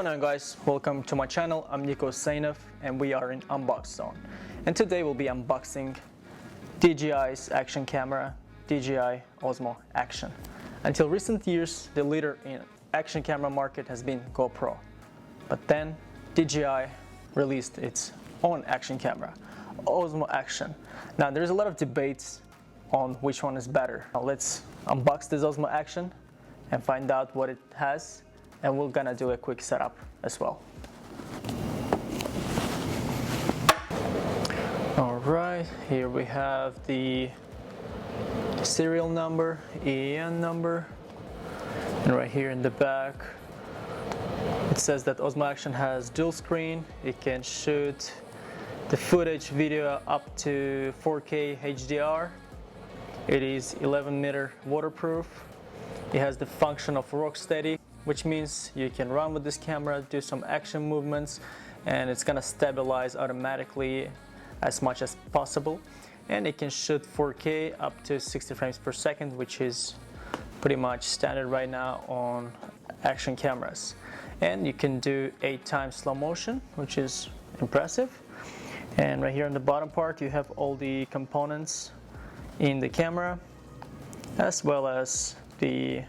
on guys, welcome to my channel. I'm Nico Sainov and we are in Unbox Zone. And today we'll be unboxing DJI's action camera, DJI Osmo Action. Until recent years, the leader in action camera market has been GoPro. But then DJI released its own action camera, Osmo Action. Now there's a lot of debates on which one is better. Now let's unbox this Osmo Action and find out what it has, and we're gonna do a quick setup as well. Alright, here we have the serial number, EN number, and right here in the back it says that Osmo Action has dual screen. It can shoot the footage video up to 4K HDR. It is 11-meter waterproof. It has the function of rock steady, which means you can run with this camera, do some action movements, and it's gonna stabilize automatically as much as possible. And it can shoot 4K up to 60 frames per second, which is pretty much standard right now on action cameras. And you can do 8 times slow motion, which is impressive. And right here on the bottom part you have all the components in the camera, as well as the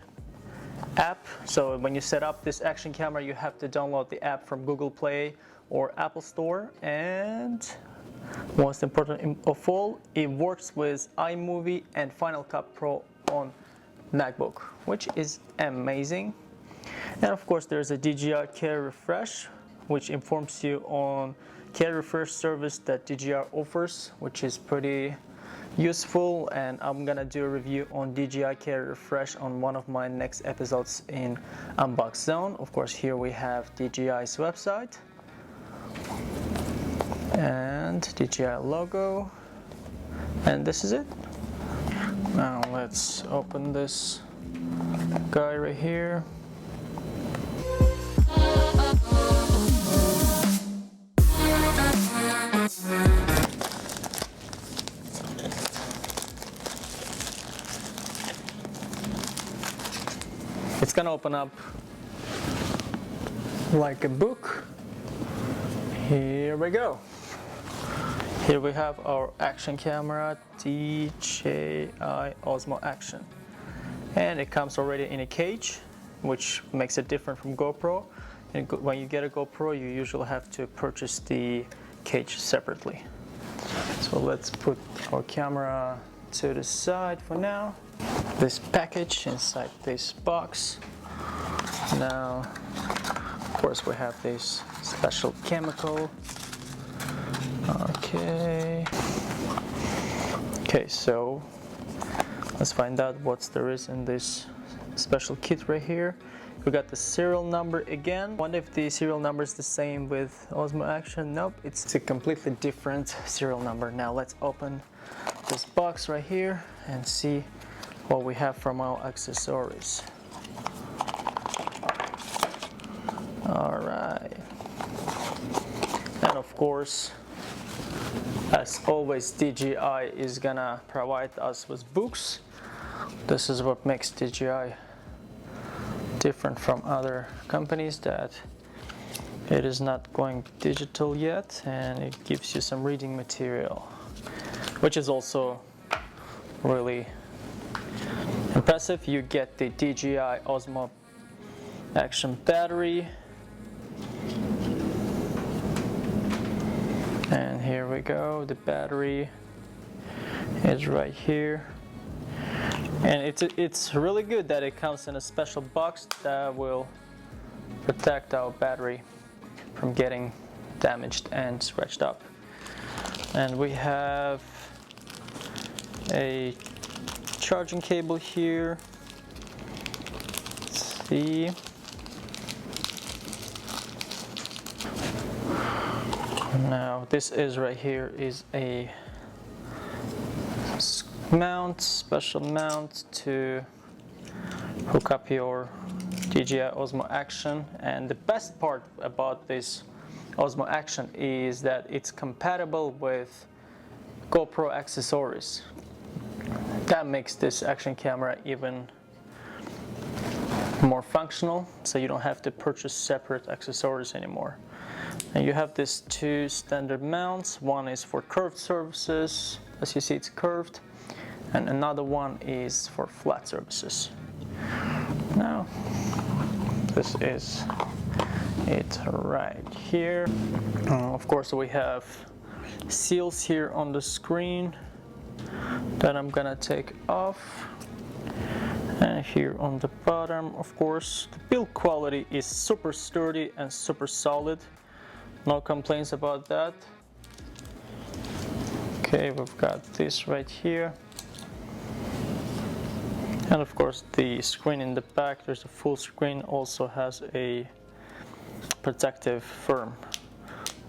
app. So when you set up this action camera, you have to download the app from Google Play or Apple Store. And most important of all, it works with iMovie and Final Cut Pro on MacBook, which is amazing. And of course there's a DJI Care Refresh, which informs you on Care Refresh service that DJI offers, which is pretty useful, and I'm gonna do a review on DJI Care Refresh on one of my next episodes in Unbox Zone. Of course, here we have DJI's website and DJI logo, and this is it. Now let's open this guy right here. It's gonna open up like a book. Here we go. Here we have our action camera, DJI Osmo Action. And it comes already in a cage, which makes it different from GoPro. And when you get a GoPro, you usually have to purchase the cage separately. So let's put our camera to the side for now. This package inside this box. Now, of course, we have this special chemical. Okay, so let's find out what there is in this special kit right here. We got the serial number again. I wonder if the serial number is the same with Osmo Action. Nope, it's a completely different serial number. Now let's open this box right here and see what we have from our accessories. Alright. And of course, as always, DJI is gonna provide us with books. This is what makes DJI different from other companies, that it is not going digital yet, and it gives you some reading material, which is also really impressive. You get the DJI Osmo Action battery, and here we go. The battery is right here, and it's really good that it comes in a special box that will protect our battery from getting damaged and scratched up. And we have a charging cable here. Let's see. Now this is right here is a mount, special mount to hook up your DJI Osmo Action. And the best part about this Osmo Action is that it's compatible with GoPro accessories. That makes this action camera even more functional, so you don't have to purchase separate accessories anymore. And you have these two standard mounts. One is for curved surfaces, as you see it's curved, and another one is for flat surfaces. Now this is it right here. Of course we have seals here on the screen that I'm gonna take off. And here on the bottom, of course, the build quality is super sturdy and super solid. No complaints about that. Okay, we've got this right here. And of course the screen in the back, there's a full screen, also has a protective film.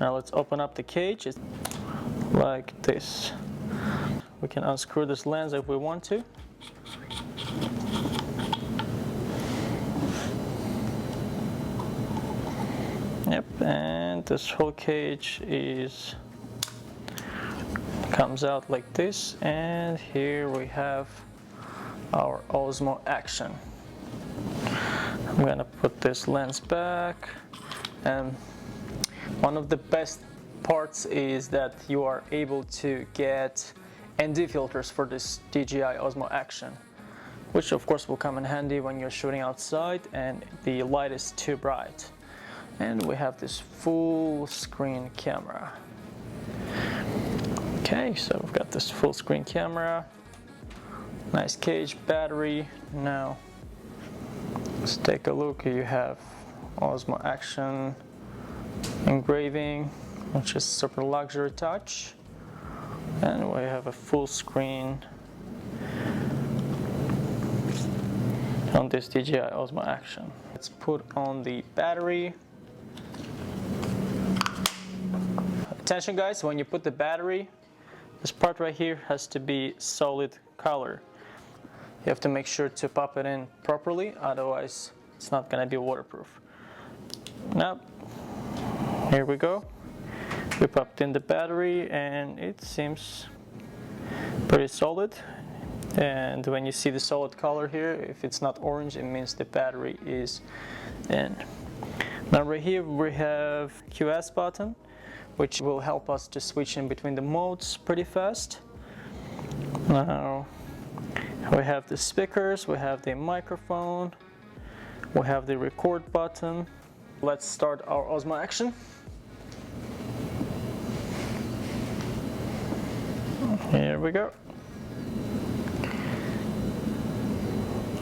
Now let's open up the cage. It's like this. We can unscrew this lens if we want to. Yep, and this whole cage comes out like this, and here we have our Osmo Action. I'm gonna put this lens back, and one of the best parts is that you are able to get ND filters for this DJI Osmo Action, which of course will come in handy when you're shooting outside and the light is too bright. And we have this full screen camera. Okay, so we've got this full screen camera, nice cage, battery. Now let's take a look. You have Osmo Action engraving, which is super luxury touch, and we have a full screen on this DJI Osmo Action. Let's put on the battery. Attention guys, when you put the battery, this part right here has to be solid color. You have to make sure to pop it in properly, otherwise it's not going to be waterproof. Now, here we go. We popped in the battery and it seems pretty solid. And when you see the solid color here, if it's not orange, it means the battery is in. Now right here we have QS button, which will help us to switch in between the modes pretty fast. Now we have the speakers, we have the microphone, we have the record button. Let's start our Osmo Action. Here we go.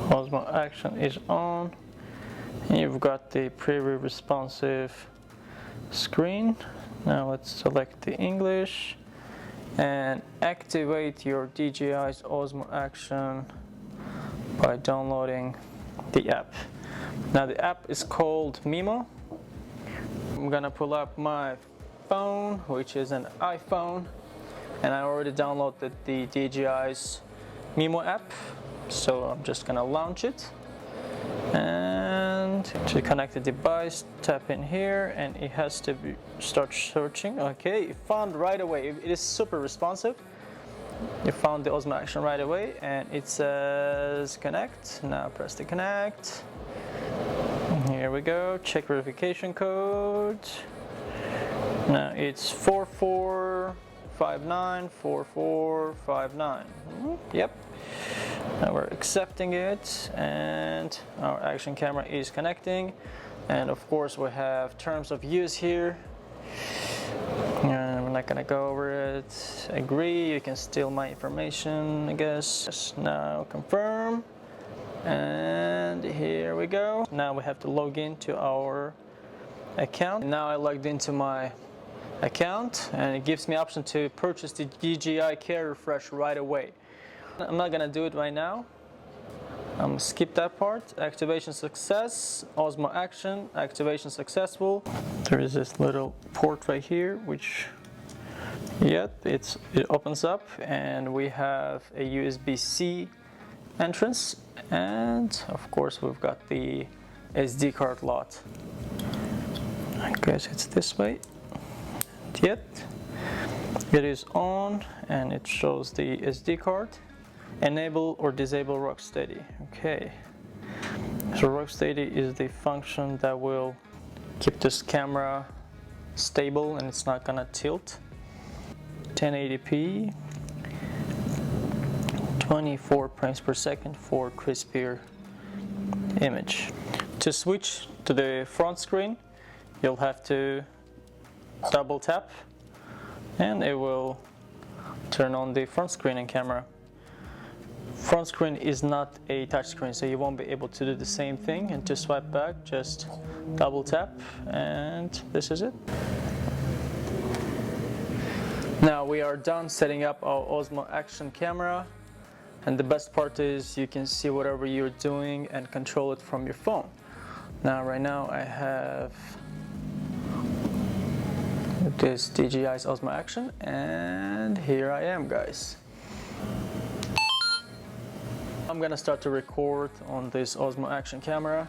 Osmo Action is on. You've got the preview responsive screen. Now let's select the English and activate your DJI's Osmo Action by downloading the app. Now the app is called Mimo. I'm gonna pull up my phone, which is an iPhone, and I already downloaded the DJI's Mimo app, so I'm just gonna launch it. And to connect the device, tap in here and it has to start searching. Okay, it found right away. It is super responsive. You found the Osmo Action right away and it says connect. Now press the connect. Here we go, check verification code. Now it's 44594459. Yep. Now we're accepting it and our action camera is connecting, and of course we have terms of use here, and we're not gonna go over it. Agree, you can steal my information, I guess. Just now confirm, and here we go. Now we have to log into our account. Now I logged into my account and it gives me option to purchase the DJI Care Refresh right away. I'm not gonna do it right now. I'm gonna skip that part. Activation success, Osmo Action, activation successful. There is this little port right here, which, yep, it opens up, and we have a USB-C entrance, and of course we've got the SD card slot. I guess it's this way. Yet it is on, and it shows the SD card. Enable or disable Rocksteady. Okay. So rock steady is the function that will keep this camera stable and it's not gonna tilt. 1080p, 24 frames per second for crispier image. To switch to the front screen, you'll have to double tap and it will turn on the front screen and camera. Front screen is not a touch screen, so you won't be able to do the same thing. And to swipe back, just double tap and this is it. Now we are done setting up our Osmo Action camera, and the best part is you can see whatever you're doing and control it from your phone. Now right now I have this DJI's Osmo Action and here I am, guys. I'm gonna start to record on this Osmo Action camera.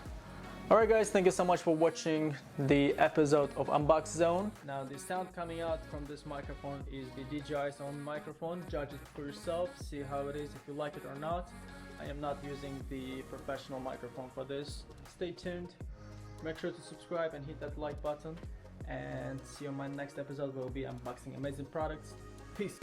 Alright guys, thank you so much for watching the episode of Unbox Zone. Now the sound coming out from this microphone is the DJI's own microphone. Judge it for yourself, see how it is, if you like it or not. I am not using the professional microphone for this. Stay tuned, make sure to subscribe and hit that like button, and see you on my next episode where we'll be unboxing amazing products. Peace.